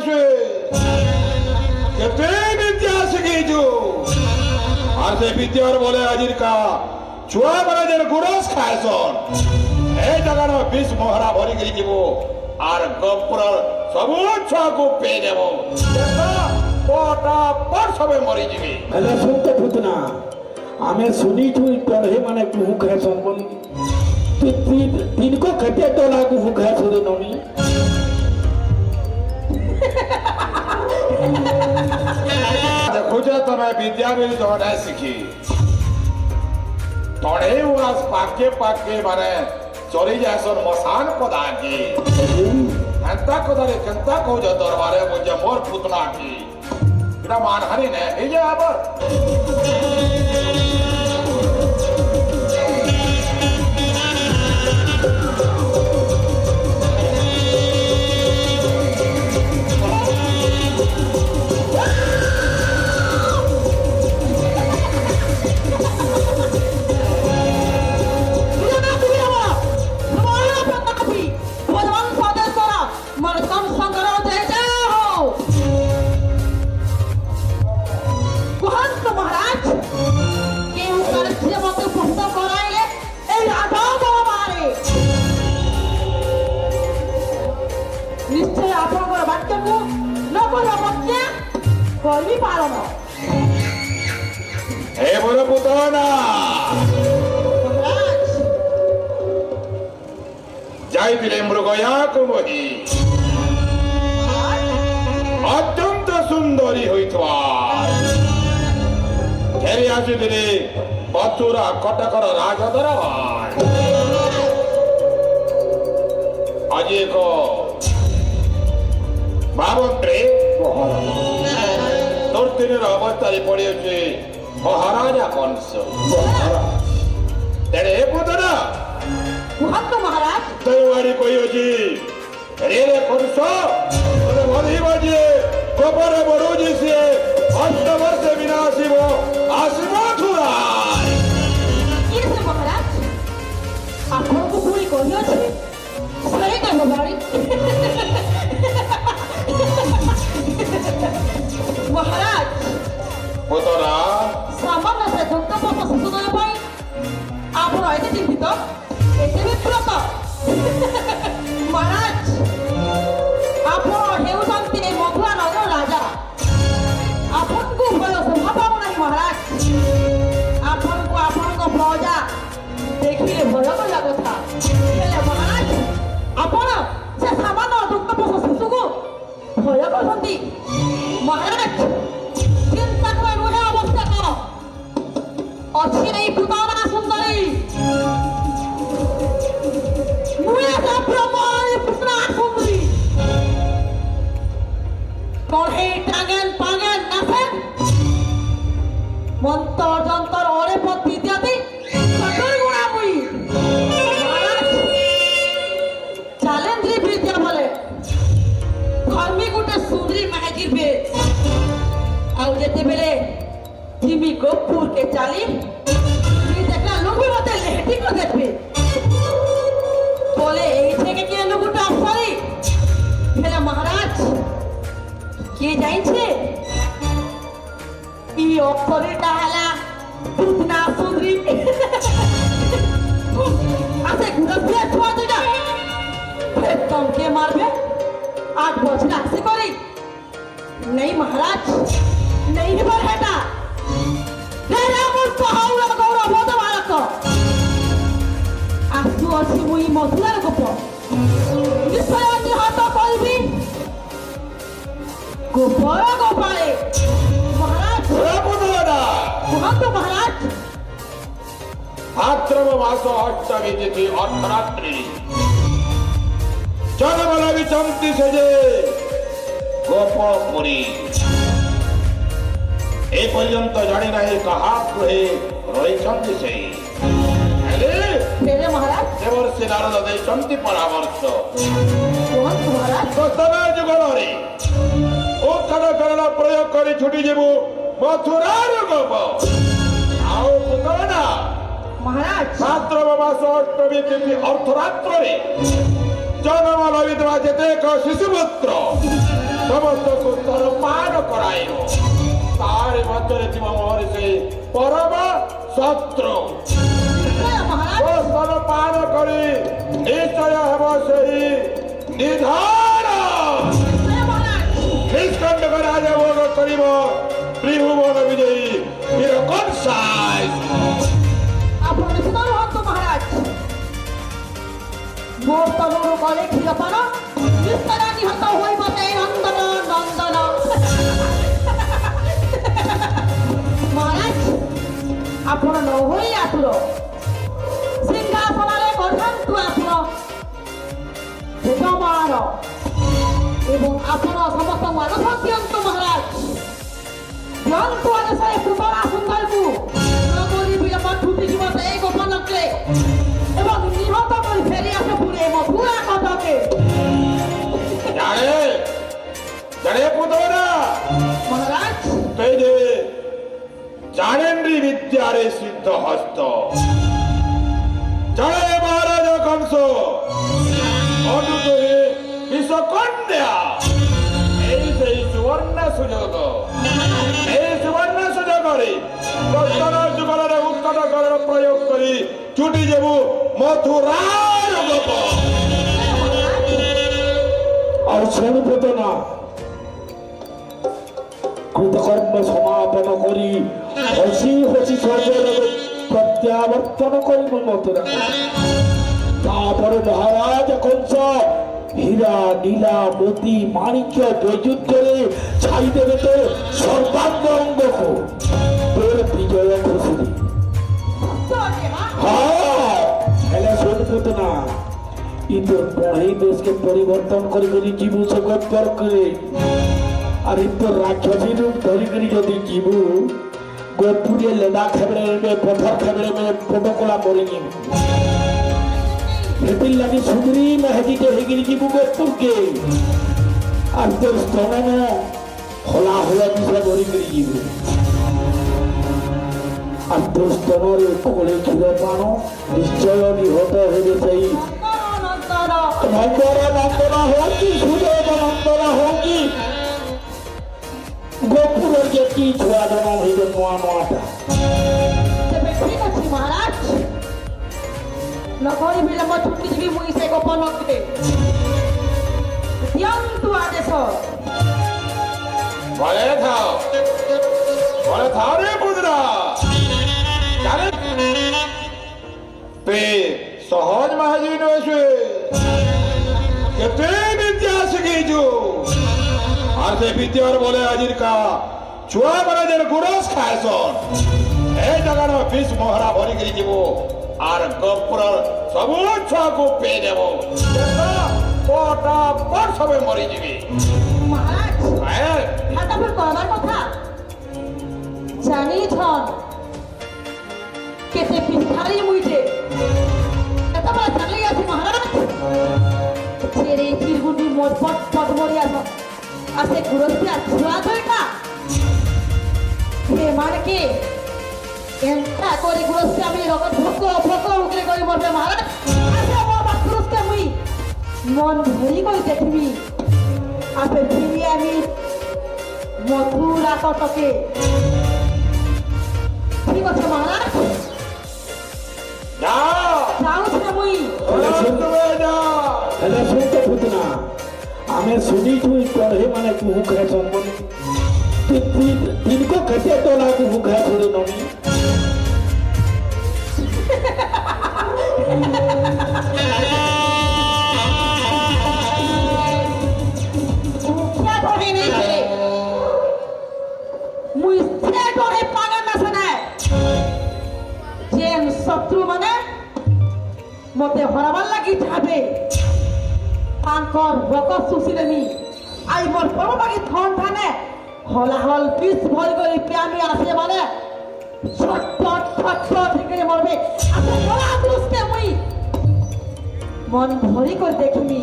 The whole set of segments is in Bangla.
শুয়ে কেতে বিদ্যা শিখেছু আর সে বিদ্যার বলে আজিরকা ছুয়া মানে যে গুরস খায়সন এই জায়গার বিষ মহরা ভরি গিয়ে যাব আর গপুর সবু ছুয়াকু পেয়ে দেব পটাপট সবে মরি যাবে ହେଲେ ଶୁଣତେ ପୁତନା ଆମେ ଶୁଣିଛୁ ପଢ଼େ ମାନେ କୁହୁ ଖାଇସନ୍ ବୋଲି ଦିନକୁ କେତେ ଟଙ୍କା କୁହୁ ଖାଇଛୁ ରେ ନନି দেখুছ তুমি বিদ্যা বি জনে শিখি তড়ে উয়াস পাকে পাকে মানে চলি যাসন মশান পদাকি এন্তা কোদারে কেন্তা কৌজ দরবারে বুঝে মোর পুতনা কি এটা মানহানি নে এই যে আবার নিশ্চয় আপনার বাচ্চাকে নকল অবজ্ঞা করবি পারো না হে বড় পুতনা যাইবিলে মৃগয়া কুমহি অত্যন্ত সুন্দরী হইথা ফেরি আসিবিলে বতুরা কটকর রাজদর আজ এক বাবন্ত্রে তোর দিনের অবস্থায় পড়েছে মহারাজা কংস তেরে পুতনা কুহন্ত মহারাজ তৈরি কইছি রে রে কংস তোরে বলি বাজে গোপর বড়ুজি সে অষ্টবর্ষে বিনাশিব আসিব থুরায় কি সে মহারাজ আপনাকে পুরি কহিয়াছে সেই কেন বাড়ি মহারাজ পুতনা সামান্য সে দুঃখপথ সুযোগ পাই ଆପଣ ଏତେ ଚିନ୍ତିତ ଏତେ ବିବ୍ରତ ମହାରାଜ ଆପଣ ହେଉଛନ୍ତି ଏ ମଧୁଆ ନଗର ରାଜା ଆପଣଙ୍କୁ ଭୟ ଶୋଭା ପାଉ ନାହିଁ ମହାରାଜ ଆପଣଙ୍କୁ ଆପଣଙ୍କ ପ୍ରଜା ଦେଖିଲେ ଭୟ କରିବା କଥା ହେଲେ ମହାରାଜ ଆପଣ ସେ ସାମାନ୍ୟ ଦୁଃଖପୋଷ ଶିଶୁକୁ ଭୟ କରୁଛନ୍ତି ମହାରାଜ ଚିନ୍ତା କରି ନୁହେଁ ଅବସ୍ଥା କଣ ଅଛି ଏଇ ପୁତନା ସୁନ୍ଦରୀ ନୁହେଁ ସେ ପ୍ରମାଣ ପୁତନା ସୁନ୍ଦରୀ কড়েই টাঙেন পাঙেন নাচেন মন্তর যন্তর অরে পথ বিদ্যাতে সকল গুণাময়ী চ্যালেঞ্জ বিদ্যা বলে ধর্মী গোটে সুন্দরী মাহাজিবে ଆଉ ଯେତେବେଳେ ଜିମି ଗୋପୁରକେ ଚାଲି ଦେଖା ଲୋକ ମତେ ଲେହେଟି କରିଦେବେ বলে এই থেকে কে লোকটা আসলে হেলে মহারাজ কে যাইছে ই অক্ষরটা হলা পুতনা সুন্দরী আছে গুড়া ছোয়া দুটা তমকে মারবে 8 বছর আসে করে नहीं महाराज नहीं पर हेटा तेरा मुझ को हाउला गौरव बोध बालक आसु अछि मुई मधुर गप निश्चय निहत कइबी गोपर गोपाले महाराज পুতনা कुहत महाराज ভাদ্রব মাস অষ্টমী তিথি অর্ধরাত্রি জনবল বিচন্তি সেজে গোপপুরী এ পর্যন্ত জানি নাই কাহা গৃহে রয়েছেন সেই तेरे महाराज দেবর্ষি নারদ ଦେଇଛନ୍ତି পরামর্শ कुहत महाराज প্রথমে যুগলরে ও কারণ প্রয়োগ করে ছুটি যাব মথুরার গোপ আও পুতনা महाराज ভাদ্রব মাস অষ্টমী তিথি অর্ধরাত্রে জনমল বিধবা যেতে এক শিশুপুত্র ସମସ୍ତଙ୍କୁ ତରପାନ କରାଇବ। ତାରି ମଧ୍ୟରେ ଥିବ ମୋର ସେଇ ପରମ ଶତ୍ରୁ। ସ୍ତନପାନ କରି ନିଶ୍ଚୟ ହେବ ସେହି ନିଧାନ। ନିଷ୍କଣ୍ଟକ ରାଜଭୋଗ କରିବ ତ୍ରିଭୁବନ ବିଜୟୀ ବୀର କଂସାଇ। ଆପଣ ନିଶ୍ଚିତ ରୁହନ୍ତୁ ମହାରାଜ। ମୋ ତନରୁ ଗଲେ କ୍ଷୀରପାନ ନିଶ୍ଚୟ ନିହତ ହୋଇବ ସେଇ ନନ୍ଦନ ନନ୍ଦନ। ମହାରାଜ ଆପଣ ନ ହୋଇ ଆସୁର ସିଂହାସନରେ ବଢ଼ାନ୍ତୁ ଆପଣ ଯଜମାନ ଏବଂ ଆପଣ ସମସ୍ତଙ୍କୁ ଆଦେଶ ଦିଅନ୍ତୁ ମହାରାଜ। ଦିଅନ୍ତୁ ଆଦେଶ ଏ ପୁତଳା ସୁନ୍ଦରକୁ ନଗରୀ ବିଳମ୍ବ ଛୁଟିଯିବ ସେଇ ଗୋପନକେ ଏବଂ ନିହତ କରି ଫେରି ଆସେ ପୁଣି ମଥୁରା କଟକେ। ଜାଣେ ପୁତଳା ମହାରାଜ তুই যে জানেন্দ্রী বিদ্যারে সিদ্ধ হস্ত জানে মহারাজ কংস অটুট বিশ্বকন্যা এই সেই সুবর্ণ সুযোগ এই সুবর্ণ সুযোগরে দর্শন যুগলের উৎকট করার প্রয়োগ করি ছুটি যাবু মথুরার গোপ। আর শোনপত না কৃতকর্ম সমাপন করি হসি হসি স্বর্গলোকে প্রত্যাবর্তন করিব মথুরা। তারপরে মহারাজ কংস হীরা নীলা মতি মাণিক্য বৈজুত্যরে ছাই দেবে তো সর্বাঙ্গ অঙ্গকু তোর বিজয় ঘোষণী। হ্যাঁ হেলে শোনপত না কিন্তু পড়েই দেশকে পরিবর্তন করে করে জীবু সে গপ্পর করে আর তো রাক্ষসী রূপ ধরি করে যদি জীবু গোপুরে লেদা খেবড়ে নেবে পথর খেবড়ে নেবে ফটোকলা করে নিবে হেতির লাগি সুন্দরী মেহেদিতে হেগিরি জীবু গোপুরকে আর তোর স্তন হলা হলা মিশা ধরি করে জীবু আর তোর স্তনের কোলে ছিল পানো নিশ্চয় নিহত হবে সেই নন্দরা নন্দরা হোক কি সুযোগ নন্দরা হোক কি গোপুরের যে কি ছুয়া জন্ম হইবে নোয়া নোয়াটা। ତେବେ ଠିକ ଅଛି ମହାରାଜ। ନଗରୀ ବିଳମ୍ବ ଛୁଟିଯିବି ମୁଇଁ ସେ ଗୋପନକେ। ଦିଅନ୍ତୁ ଆଦେଶ। বলে থাও রে পুতরা জানে তুই সহজ মাহাজি নয় কেতে বিদ্যা শিখিছু আর সে বিদ্যার বলে আজির কা ছুয়া মানে যে গুরস খায়সন এই জায়গার বিষ মহরা ভরি করে যাব আর গপুর সবু ছুয়াকে পেয়ে দেব পটা পট সবে মরি যাবি। মহারাজ হ্যাঁ হাতাফুল করবার কথা জানিছন কেতে পিঠারি মুইতে এতবার চালি আছে মহারাজ ছেড়ে চিরগুটি মোট পট পট মরি আসো আসে ঘুরস্তি আর ছুয়া দইটা হে মানকে এন্টা করি ঘুরস্তি আমি রকম ভোক ভোক উগরে করি মরবে মহারাজ আসে আমার বাকুরস্তে মুই মন ভরি করে দেখবি আপে ফিরি আমি মথুরা কটকে। ঠিক আছে মহারাজ যাଉଛି মুই। ହେଲେ ଶୁଣତ ପୁତନା ଆମେ ଶୁଣିଛୁ ପଢ଼େ ମାନେ କୁହୁ ଖାଇସନ୍ ବୋଲି ଦିନକୁ କେତେ ଟଙ୍କା କୁହୁ ଖାଇ ଶୁଣି ନମି মুখিয়া ধরে নেছে মুই সে ধরে পাগা না শোনায় যে শত্রু মানে মতে হরাবার লাগি যাবে তাঙ্কর রক সুশিলেমি আই মোর পর লাগি থন থানে হলাহল পিস ভরি করে পিয়ামি আসে মানে ছটপট ছটপট করে মরবে আপনি বলা দুস্তে মুই মন ভরি করে দেখিমি।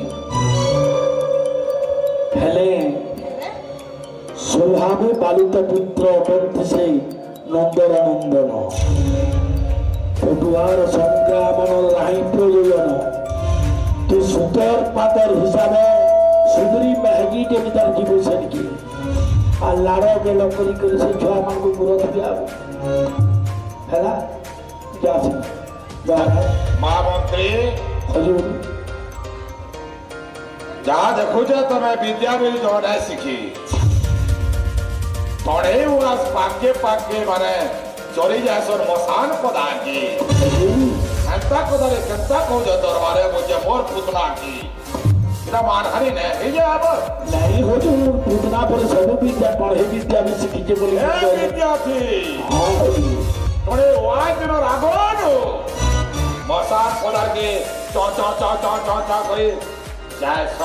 ହେଲେ ସ୍ୱଭାବେ ବାଲିତ ପୁତ୍ର ଅଟନ୍ତି ସେ ନନ୍ଦର ନନ୍ଦନ ପଟୁଆର ସଂଗ୍ରାମର ନାହିଁ ପ୍ରୟୋଜନ ତୁ ସୁତର ପାତର ହିସାବେ ସୁନ୍ଦରୀ ମେହଗି ଯେମିତି ତାର ଯିବୁ ସେଠିକି আর লাড় বেল করি করে সে ছুয়া মানুষ মুরত দিয়াব হেলা যাচ্ছে মহামন্ত্রী হজুর ଯାହା ଦେଖୁଛ ତମେ ବିଦ୍ୟା ବୋଲି ଜଣେ ଶିଖି ତଣେଇ ଉଆସ ପାକେ ପାକେ ମାନେ ଚରି ଯାସନ ମଶାନ ପଦାକି କେନ୍ତା କଦାରେ କେନ୍ତା କହୁଛ ଦରବାରେ ବୁଝେ ମୋର ପୁତନା କି এটা মানহানি নে এই যে আবার নাই হজুর পুতনা পরে সব বিদ্যা পড়ে বিদ্যা আমি শিখিছে বলে এ বিদ্যার্থী হ্যাঁ হজুর তোরে ওয়াই দিন রাগনো মশান পদাকে চ চ চ চ চ চ করে যাইছ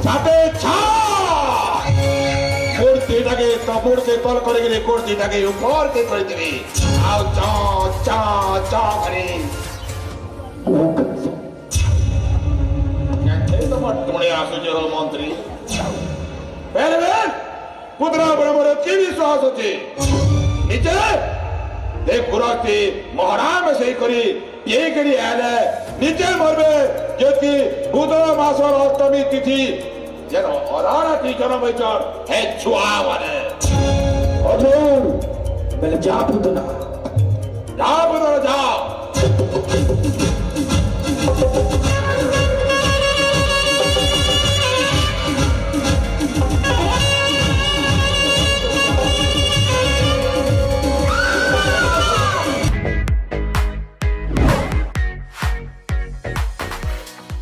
চাপে ছা মূর্তিটাকে তপরকে তল করে গেলে মূর্তিটাকে উপরকে করে দিবি আও চ চ চ করে তোমার টুণে আসুছে হো মন্ত্রী বের পুতরা বরাবর কি বিশ্বাস আছে নিচে দেখ গুরুস্তি মহারাম সেই করি ये करी आले नीचे मरबे जो कि बुधवार मासर अष्टमी तिथि जन अरारा ती जन्म विचार है छुआ वाले হজুর বলে যা পুতনা जा बुधवार जा